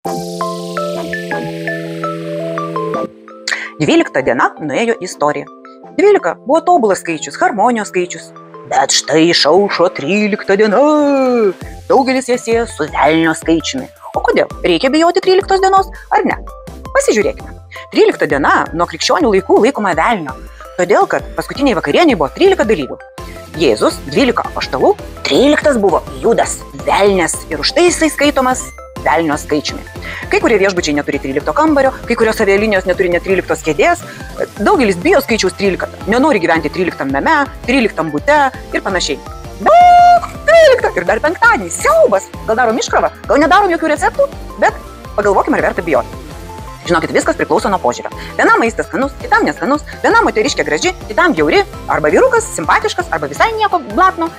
12 diena nuėjo į istoriją. 12 buvo tobulas skaičius, harmonijos skaičius. Bet štai išaušo 13 diena. Daugelis jas sieja su velnio skaičiumi. O kodėl? Reikia bijoti 13 dienos ar ne? Pasižiūrėkime. 13 diena nuo krikščionių laikų laikoma velnio. Todėl, kad paskutiniai vakarieniai buvo 13 dalyvių. Jėzus 12 apaštalų, 13 buvo Judas, velnias, ir už tai jisai skaitomas velnio skaičiumi. Kai kurie viešbučiai neturi 13 kambario, kai kurios avialinijos neturi net 13 kėdės, daugelis bijo skaičiaus 13, nenori gyventi 13 name, 13 bute ir panašiai. Bet 13 ir dar penktadienį, siaubas, gal darom iškrovą, gal nedarom jokių receptų, bet pagalvokime, ar verta bijoti. Žinokit, viskas priklauso nuo požiūrio. Vienam maistas skanus, kitam neskanus, vienam moteriškė graži, kitam bjauri, arba vyrukas simpatiškas, arba visai nieko blatno.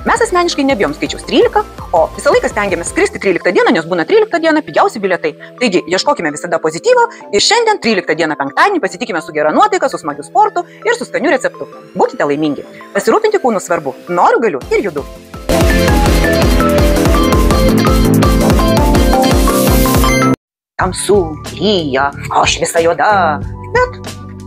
Mes asmeniškai nebijom skaičiaus 13, o visą laiką stengiamės skristi 13 dieną, nes būna 13 dieną pigiausi bilietai. Taigi, ieškokime visada pozityvo ir šiandien 13 dieną penktadienį pasitikime su gera nuotaika, su smagiu sportu ir su skaniu receptu. Būkite laimingi. Pasirūpinti kūnu svarbu. Noriu, galiu ir judu. Tamsu, lyja, aš visa juoda. Bet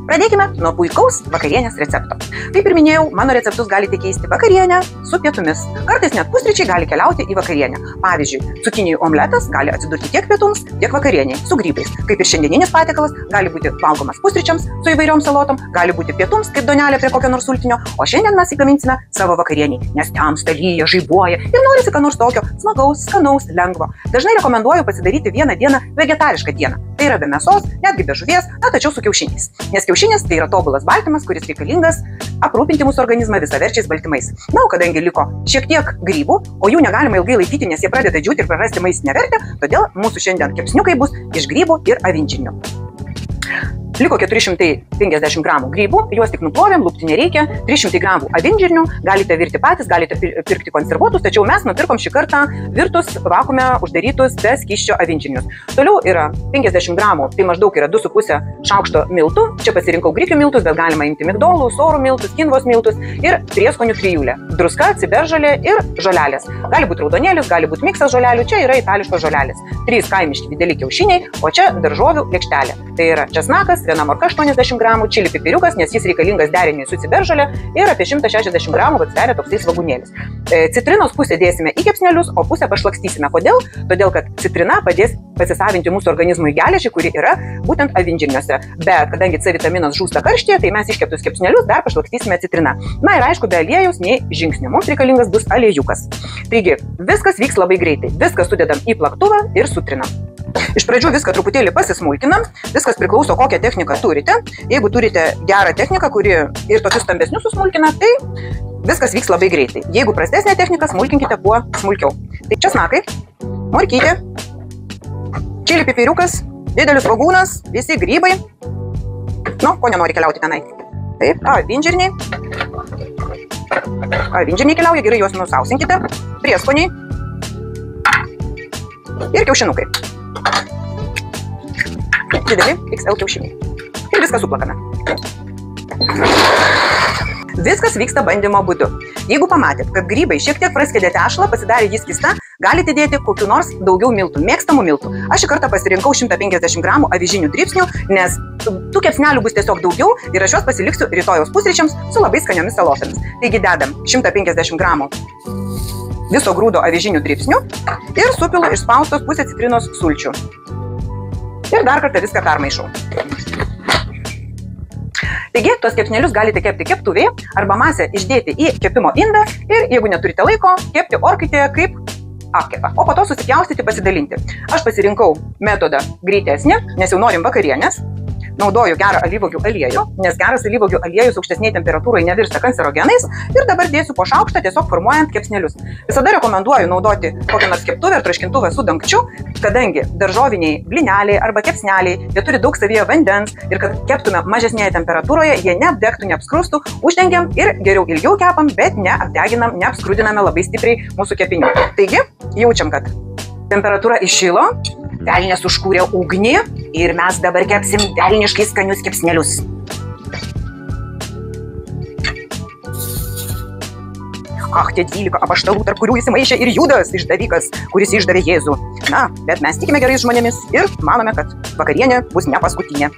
pradėkime nuo puikaus vakarienės recepto. Kaip ir minėjau, mano receptus galite keisti vakarienę su pietumis. Kartais net pusryčiai gali keliauti į vakarienę. Pavyzdžiui, cukinijų omletas gali atsidurti tiek pietums, tiek vakarieniai su grybais. Kaip ir šiandieninis patiekalas, gali būti valgomas pusryčiams su įvairiom salotom, gali būti pietums kaip duonelė prie kokio nors sultinio, o šiandien mes įgaminsime savo vakarieniai, nes temsta, lyja, žaibuoja ir norisi ką nors tokio smagaus, skanaus, lengvo. Dažnai rekomenduoju pasidaryti vieną dieną vegetarišką dieną. Tai yra be mėsos, netgi be žuvies, tačiau su kiaušiniais. Nes kiaušinis tai yra tobulas baltymas, kuris reikalingas aprūpinti mūsų organizmą visaverčiais baltymais. Na, o kadangi liko šiek tiek grybų, o jų negalima ilgai laikyti, nes jie pradeda džiūti ir prarasti maistinę vertę, todėl mūsų šiandien kepsniukai bus iš grybų ir avinžirnių. Liko 450 gramų grybų, juos tik nuplovėm, lupti nereikia, 300 gramų avinžirnių, galite virti patys, galite pirkti konservuotus, tačiau mes nupirkom šį kartą virtus, vakuume uždarytus be skysčio avinžirnius. Toliau yra 50 gramų, tai maždaug yra 2,5 šaukšto miltų, čia pasirinkau grikių miltus, bet galima imti migdolų, sorų miltus, kinvos miltus ir prieskonių trijulę, druska, ciberžolė ir žolelės. Gali būti raudonėlis, gali būti miksas žolelių, čia yra itališkos žolelės, 3 kaimiški dideli kiaušiniai, o čia daržovių lėkštelė. Tai yra česnakas, viena morka 80 gramų, čili pipiriukas, nes jis reikalingas deriniui su ciberžolė ir apie 160 gramų, kad sveria toksai svogūnėlis. Citrinos pusę dėsime į kepsnelius, o pusę pašlakstysime. Kodėl? Todėl, kad citrina padės pasisavinti mūsų organizmui geležį, kuri yra būtent avinžirniuose. Bet kadangi C vitaminas žūsta karštyje, tai mes iškeptus kepsnelius dar pašlakstysime citrina. Na ir aišku, be aliejaus nei žingsnių. Mums reikalingas bus aliejukas. Taigi, viskas vyks labai greitai. Viską sudedam į plaktuvą ir sutrinam. Iš pradžių viską truputėlį pasismulkinam, viskas priklauso kokią techniką turite. Jeigu turite gerą techniką, kuri ir tokius stambesnius susmulkina, tai viskas vyks labai greitai. Jeigu prastesnė technika, smulkinkite kuo smulkiau. Tai česnakai, morkytė, čili pipiriukas, didelis svogūnas, visi grybai. Nu, ko nenori keliauti tenai. Taip, avinžirniai. Avinžirniai keliauja, gerai juos nusausinkite. Prieskoniai. Ir kiaušinukai. Dideli XL kiaušiniai. Ir viską suplakame. Viskas vyksta bandymo būdu. Jeigu pamatėt, kad grybai šiek tiek praskėdė tešlą, pasidarė jis skista, galite dėti kokiu nors daugiau miltų, mėgstamų miltų. Aš šį kartą pasirinkau 150 gramų avižinių dribsnių, nes tų kepsnelių bus tiesiog daugiau ir aš juos pasiliksiu rytojaus pusryčiams su labai skaniomis salotomis. Taigi dedam 150 gramų viso grūdo avižinių dribsnių ir supilu išspaustos pusę citrinos sulčių. Ir dar kartą viską permaišau. Taigi, tuos kepsnelius galite kepti keptuvėje arba masę išdėti į kepimo indą ir, jeigu neturite laiko, kepti orkaitėje kaip apkepą, o po to susipjaustyti, pasidalinti. Aš pasirinkau metodą greitesnį, nes jau norim vakarienės. Naudoju gerą alyvuogių aliejų, nes geras alyvuogių aliejus aukštesnėje temperatūroje nevirsta kancerogenais ir dabar dėsiu po šaukštą tiesiog formuojant kepsnelius. Visada rekomenduoju naudoti kokią nors keptuvę ar traškintuvę su dangčiu, kadangi daržoviniai blyneliai arba kepsneliai, jie turi daug savyje vandens ir kad keptume mažesnėje temperatūroje, jie neapdegtų, neapskrustų, uždengiam ir geriau ilgiau kepam, bet neapdeginam, neapskrudiname labai stipriai mūsų kepinių. Taigi, jaučiam, kad temperatūra iššilo, velnias užkūrė ugnį ir mes dabar kepsim velniškai skanius kepsnelius. Ach, tie 12 apaštalų, tarp kurių įsimaišė ir Judas, išdavikas, kuris išdavė Jėzų. Na, bet mes tikime gerais žmonėmis ir manome, kad vakarienė bus ne paskutinė.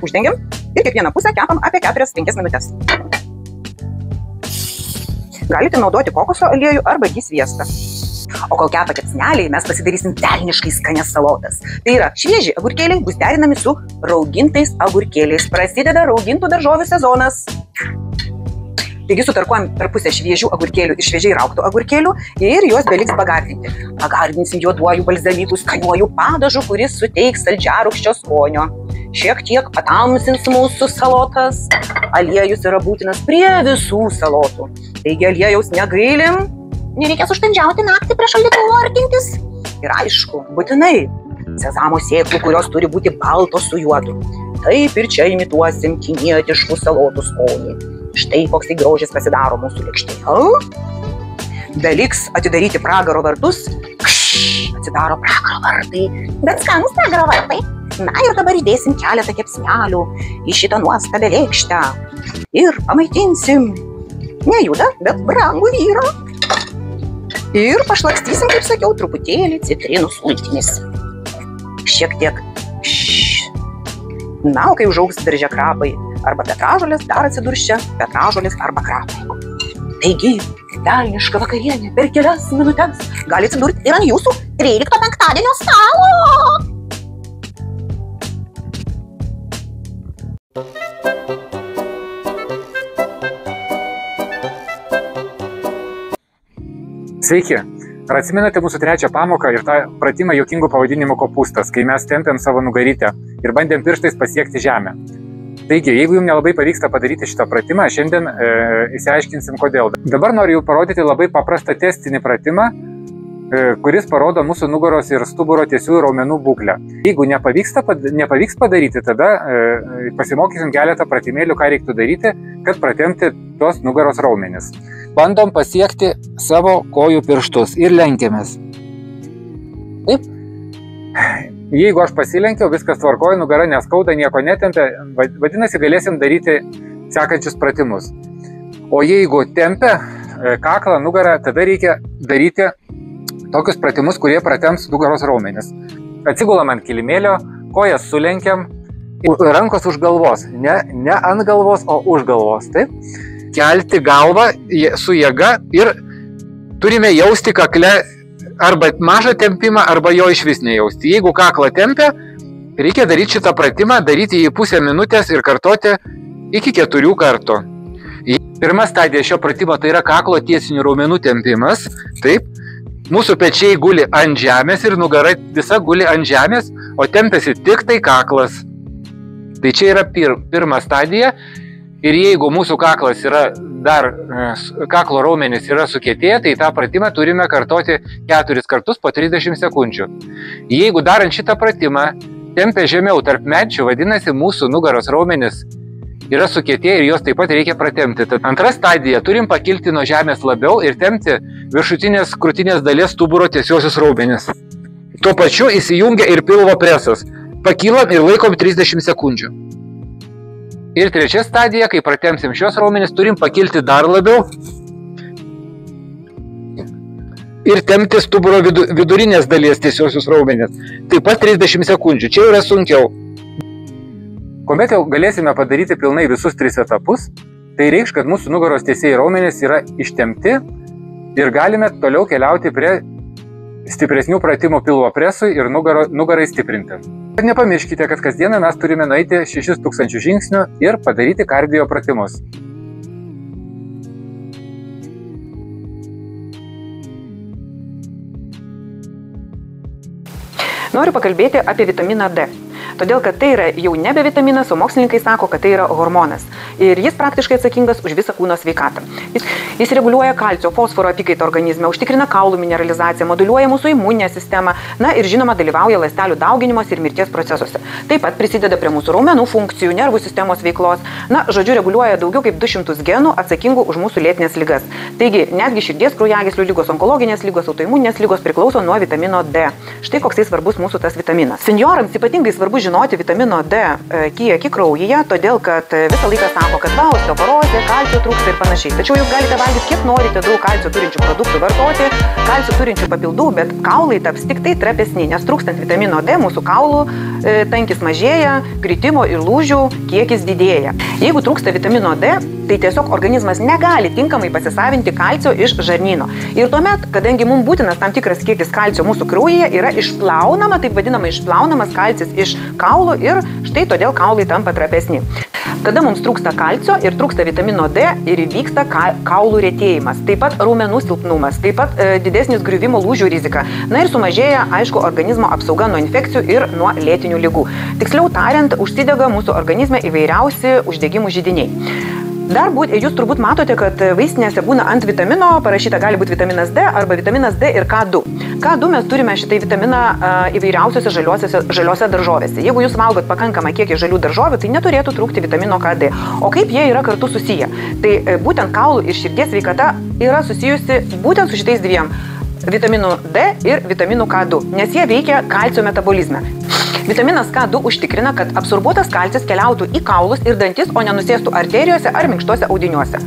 Uždengiam ir kiekvieną pusę kepam apie 4-5 minutės. Galite naudoti kokoso aliejų arba jį sviestą. O kol kepa kepsneliai, mes pasidarysim velniškai skanias salotas. Tai yra, švieži agurkėliai bus derinami su raugintais agurkėliais. Prasideda raugintų daržovių sezonas. Taigi sutarkuojam per pusę šviežių agurkėlių ir šviežiai raugtų agurkėlių ir juos beliks pagardinti. Pagardinsim juoduoju balzamiku skaniuoju padažu, kuris suteiks saldžiarūgščio skonio. Šiek tiek patamsins mūsų salotas. Aliejus yra būtinas prie visų salotų. Taigi aliejaus negailim. Nereikės užkandžiauti naktį prie šaldytuvo artintis. Ir aišku, būtinai sezamo sėklų, kurios turi būti baltos su juodu. Taip ir čia imituosim kinietiškų salotų skonį. Štai koks grožis pasidaro mūsų lėkštėje. Beliks atidaryti pragaro vartus. Atsidaro pragaro vartai. Bet skanus pragaro vartai. Na ir dabar įdėsim keletą kepsnelių į šitą nuostabę lėkštę. Ir pamaitinsim ne Judą, bet brangų vyrą. Ir pašlakstysim, kaip sakiau, truputėlį citrinų sultimis. Šiek tiek. Na, o kai užaugs darže krapai arba petražolės, dar atsidurs čia petražolės arba krapai. Taigi, velniška vakarienė per kelias minutes gali atsidurti ir ant jūsų 13 penktadienio stalo. Sveiki! Ar atsimenate mūsų trečią pamoką ir tą pratimą juokingų pavadinimų kopūstas, kai mes tempėm savo nugarytę ir bandėm pirštais pasiekti žemę? Taigi, jeigu jums nelabai pavyksta padaryti šitą pratimą, šiandien įsiaiškinsim kodėl. Dabar noriu jums parodyti labai paprastą testinį pratimą, kuris parodo mūsų nugaros ir stuburo tiesiųjų raumenų būklę. Jeigu nepavyks padaryti, tada pasimokysim keletą pratimėlių, ką reiktų daryti, kad pratempti tos nugaros raumenis. Bandom pasiekti savo kojų pirštus ir lenkiamės. Taip. Jeigu aš pasilenkiau, viskas tvarkoja, nugara neskauda, nieko netempia, vadinasi, galėsim daryti sekančius pratimus. O jeigu tempia kaklą, nugarą, tada reikia daryti tokius pratimus, kurie pratemps nugaros raumenis. Atsigulam ant kilimėlio, kojas sulenkiam, rankos už galvos, ne ant galvos, o už galvos, taip? Kelti galvą su jėga ir turime jausti kakle arba mažą tempimą, arba jo iš vis nejausti. Jeigu kaklą tempia, reikia daryti šitą pratimą, daryti jį pusę minutės ir kartoti iki 4 kartų. Pirma stadija šio pratimo tai yra kaklo tiesinių raumenų tempimas. Taip, mūsų pečiai guli ant žemės ir nugara visa guli ant žemės, o tempiasi tik tai kaklas. Tai čia yra pirma stadija. Ir jeigu mūsų kaklas yra kaklo raumenis yra sukietėję, tai tą pratimą turime kartoti 4 kartus po 30 sekundžių. Jeigu darant šitą pratimą tempia žemiau tarp menčių, vadinasi, mūsų nugaros raumenis yra sukietėję ir juos taip pat reikia pratempti. Tad antra stadija, turim pakilti nuo žemės labiau ir tempti viršutinės krūtinės dalies stuburo tiesiosius raumenis. Tuo pačiu įsijungia ir pilvo presas. Pakylam ir laikom 30 sekundžių. Ir trečia stadija, kai pratempsim šios raumenis, turim pakilti dar labiau ir tempti stuburo vidurinės dalies tiesiosius raumenis. Taip pat 30 sekundžių. Čia yra sunkiau. Kuomet jau galėsime padaryti pilnai visus 3 etapus, tai reikš, kad mūsų nugaros tiesieji raumenys yra ištempti ir galime toliau keliauti prie stipresnių pratimų pilvo presui ir nugarai stiprinti. Nepamirškite, kad kasdieną mes turime nueiti 6000 žingsnių ir padaryti kardio pratimus. Noriu pakalbėti apie vitaminą D. Todėl, kad tai yra jau nebe vitaminas, o mokslininkai sako, kad tai yra hormonas. Ir jis praktiškai atsakingas už visą kūno sveikatą. Jis reguliuoja kalcio, fosforo apykaitą organizme, užtikrina kaulų mineralizaciją, moduliuoja mūsų imuninę sistemą, na ir žinoma dalyvauja ląstelių dauginimos ir mirties procesuose. Taip pat prisideda prie mūsų raumenų funkcijų, nervų sistemos veiklos, na, žodžiu, reguliuoja daugiau kaip 200 genų atsakingų už mūsų lėtinės ligas. Taigi, netgi širdies kraujagyslių ligos, onkologinės ligos, autoimuninės ligos priklauso nuo vitamino D. Štai koksai svarbus mūsų tas vitaminas. Senjorams ypatingai svarbu žinoti vitamino D kiekį kraujyje, todėl kad visą laiką sako, kad va, osteoporozė, kalcio trūksta ir panašiai. Tačiau jūs galite valgyti kiek norite daug kalcio turinčių produktų vartoti, kalcio turinčių papildų, bet kaulai taps tik tai trapesni, nes trūkstant vitamino D mūsų kaulų tankis mažėja, kritimo ir lūžių kiekis didėja. Jeigu trūksta vitamino D, tai tiesiog organizmas negali tinkamai pasisavinti kalcio iš žarnyno. Ir tuomet, kadangi mums būtinas tam tikras kiekis kalcio mūsų kraujyje, yra išplaunama, taip vadinama išplaunamas kalcis iš kaulų ir štai todėl kaulai tampa trapesni. Kada mums trūksta kalcio ir trūksta vitamino D ir įvyksta kaulų retėjimas, taip pat raumenų silpnumas, taip pat didesnis griuvimo lūžių rizika. Na ir sumažėja, aišku, organizmo apsauga nuo infekcijų ir nuo lėtinių ligų. Tiksliau tariant, užsidega mūsų organizme įvairiausi uždegimų židiniai. Dar jūs turbūt matote, kad vaistinėse būna ant vitamino parašyta gali būti vitaminas D arba vitaminas D ir K2. K2 mes turime šitai vitaminą įvairiausiose žaliose daržovėse. Jeigu jūs valgot pakankamą kiekį žalių daržovių, tai neturėtų trūkti vitamino KD. O kaip jie yra kartu susiję? Tai būtent kaulų ir širdies sveikata yra susijusi būtent su šitais dviem – vitaminu D ir vitaminu K2, nes jie veikia kalcio metabolizme. Vitaminas K2 užtikrina, kad absorbuotas kalcis keliautų į kaulus ir dantis, o nenusėstų arterijose ar minkštuose audiniuose.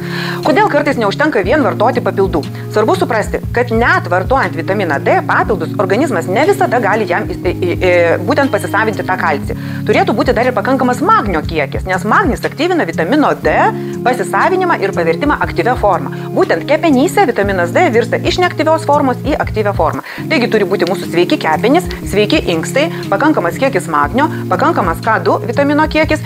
Kodėl kartais neužtenka vien vartoti papildų? Svarbu suprasti, kad net vartojant vitaminą D papildus, organizmas ne visada gali jam būtent pasisavinti tą kalcį. Turėtų būti dar ir pakankamas magnio kiekis, nes magnis aktyvina vitamino D pasisavinimą ir pavertimą aktyvia forma. Būtent kepenyse vitaminas D virsta iš neaktyvios formos į aktyvią formą. Taigi turi būti mūsų sveiki kepenys, sveiki inkstai, pakankamas kiekis magnio, pakankamas K2 vitamino kiekis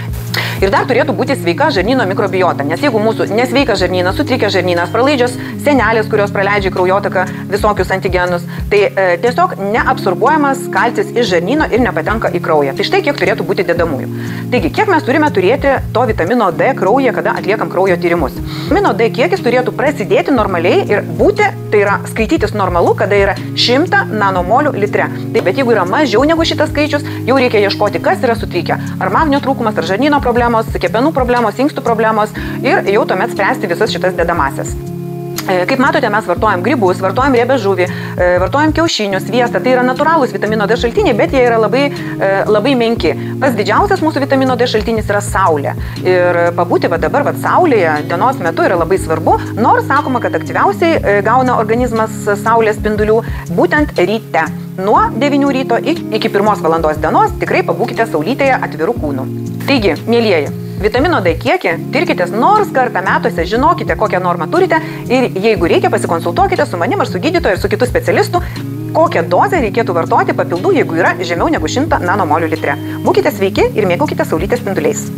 ir dar turėtų būti sveika žarnyno mikrobiota, nes jeigu mūsų nesveikas žarnynas, sutrikęs žarnynas, pralaidžios senelės, kurios praleidžia į kraujotaką visokius antigenus, tai tiesiog neabsorbuojamas kalcis iš žarnyno ir nepatenka į kraują. Tai štai kiek turėtų būti dedamųjų. Taigi, kiek mes turime turėti to vitamino D kraujyje, kada atliekam kraujo tyrimus? Vitamino D kiekis turėtų prasidėti normaliai ir būti, tai yra skaitytis normalu, kada yra 100 nanomolių litre. Bet jeigu yra mažiau negu šitas skaičius, jau reikia ieškoti, kas yra sutrikę. Ar magnio trūkumas, ar žarnyno problemos, kepenų problemos, inkstų problemos ir jau tuomet spręsti visas šitas dedamasias. Kaip matote, mes vartojam grybus, vartojam riebę žuvį, vartojam kiaušinius, sviestą. Tai yra natūralūs vitamino D šaltiniai, bet jie yra labai menki. Pats didžiausias mūsų vitamino D šaltinis yra saulė. Ir pabūti dabar saulėje dienos metu yra labai svarbu, nors sakoma, kad aktyviausiai gauna organizmas saulės spindulių būtent ryte. Nuo 9 ryto iki 1 valandos dienos tikrai pabūkite saulytėje atvirų kūnų. Taigi, mielieji, vitamino D kiekį tirkitės nors kartą metuose, žinokite, kokią normą turite ir jeigu reikia, pasikonsultuokite su manim ar su gydytoju ir su kitu specialistu, kokią dozę reikėtų vartoti papildų, jeigu yra žemiau negu 100 nanomolių litre. Būkite sveiki ir mėgaukite saulytės spinduliais.